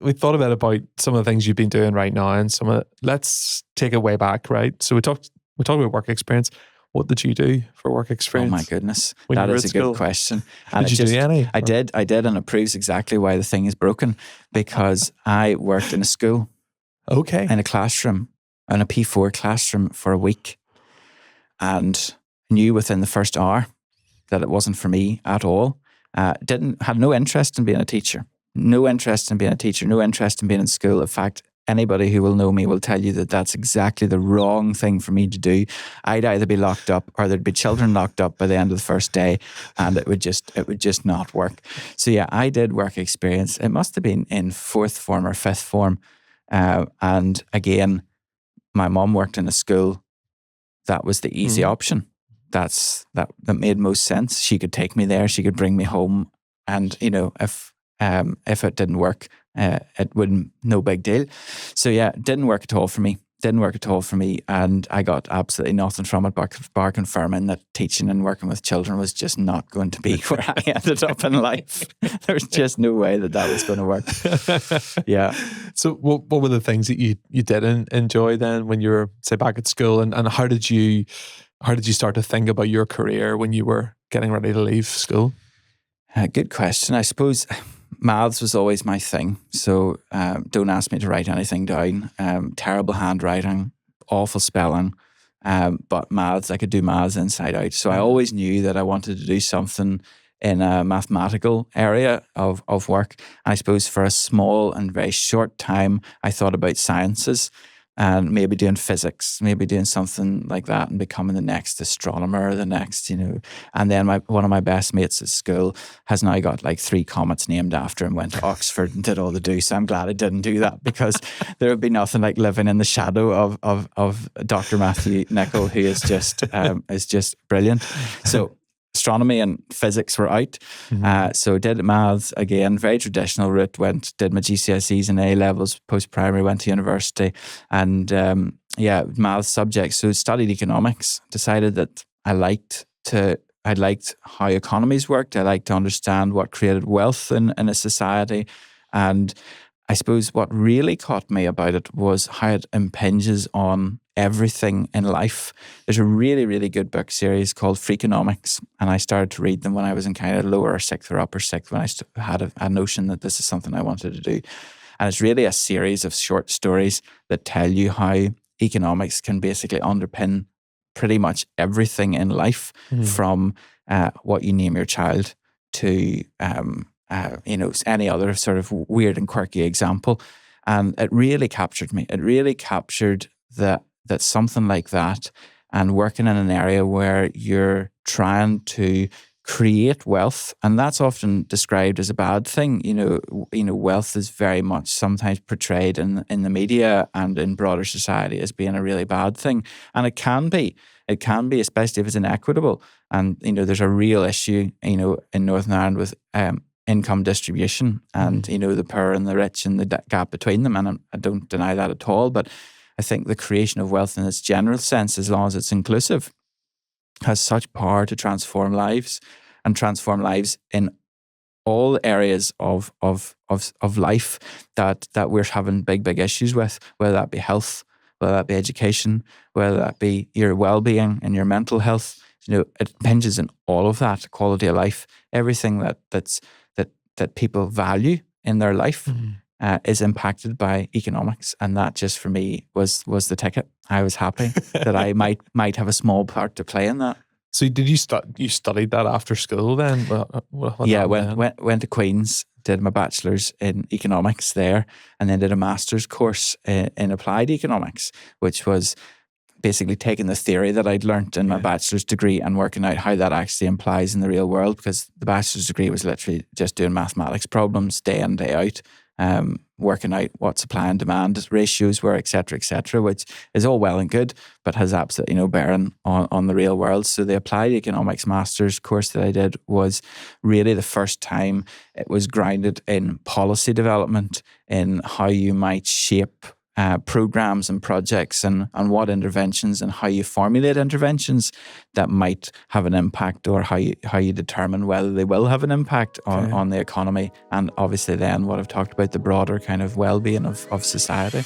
we thought about some of the things you've been doing right now, and let's take it way back, right? So we talked about work experience. What did you do for work experience? Oh my goodness, when that you were is at a school? good question. And Did you do any? I did, and it proves exactly why the thing is broken, because I worked in a school, okay, in a classroom, in a P4 classroom for a week, and knew within the first hour that it wasn't for me at all. Had no interest in being a teacher, no interest in being in school. In fact, anybody who will know me will tell you that that's exactly the wrong thing for me to do. I'd either be locked up or there'd be children locked up by the end of the first day, and it would just not work. So yeah, I did work experience. It must have been in 4th form or 5th form. And again, my mum worked in a school. That was the easy option. That made most sense. She could take me there. She could bring me home. And, if it didn't work, it wouldn't, no big deal. So yeah, it didn't work at all for me. And I got absolutely nothing from it, bar confirming that teaching and working with children was just not going to be where I ended up in life. There's just no way that was going to work. Yeah. So what were the things that you didn't enjoy then when you were, say, back at school, and how did you start to think about your career when you were getting ready to leave school? Good question. I suppose maths was always my thing. So don't ask me to write anything down. Terrible handwriting, awful spelling. But maths, I could do maths inside out. So I always knew that I wanted to do something in a mathematical area of work. And I suppose for a small and very short time, I thought about sciences and maybe doing physics, maybe doing something like that and becoming the next astronomer, the next, And then one of my best mates at school has now got like 3 comets named after him, went to Oxford and did all the do. So I'm glad I didn't do that, because there would be nothing like living in the shadow of Dr. Matthew Nicol, who is just brilliant. So astronomy and physics were out. So did maths again, very traditional route, did my GCSEs and A-levels, post-primary, went to university, and maths subjects. So studied economics, decided that I liked how economies worked. I liked to understand what created wealth in a society. And I suppose what really caught me about it was how it impinges on everything in life. There's a really, really good book series called Freakonomics, and I started to read them when I was in kind of lower 6th or upper 6th, when I had a notion that this is something I wanted to do. And it's really a series of short stories that tell you how economics can basically underpin pretty much everything in life, from what you name your child to any other sort of weird and quirky example. And it really captured me. It really captured that something like that, and working in an area where you're trying to create wealth, and that's often described as a bad thing. Wealth is very much sometimes portrayed in the media and in broader society as being a really bad thing. And it can be, especially if it's inequitable. And, there's a real issue, in Northern Ireland with income distribution and, the poor and the rich and the gap between them. And I don't deny that at all. But I think the creation of wealth in its general sense, as long as it's inclusive, has such power to transform lives, and transform lives in all areas of life that we're having big issues with, whether that be health, whether that be education, whether that be your well-being and your mental health. It hinges in all of that, quality of life, everything that people value in their life. Is impacted by economics, and that just for me was the ticket. I was happy that I might have a small part to play in that. So did you studied that after school then? Went to Queen's, did my bachelor's in economics there, and then did a master's course in applied economics, which was basically taking the theory that I'd learnt in my bachelor's degree and working out how that actually applies in the real world, because the bachelor's degree was literally just doing mathematics problems day in, day out. Working out what supply and demand ratios were, et cetera, which is all well and good, but has absolutely no bearing on the real world. So the applied economics master's course that I did was really the first time it was grounded in policy development, in how you might shape programs and projects and what interventions and how you formulate interventions that might have an impact, or how you determine whether they will have an impact on the economy, and obviously then what I've talked about, the broader kind of well-being of society.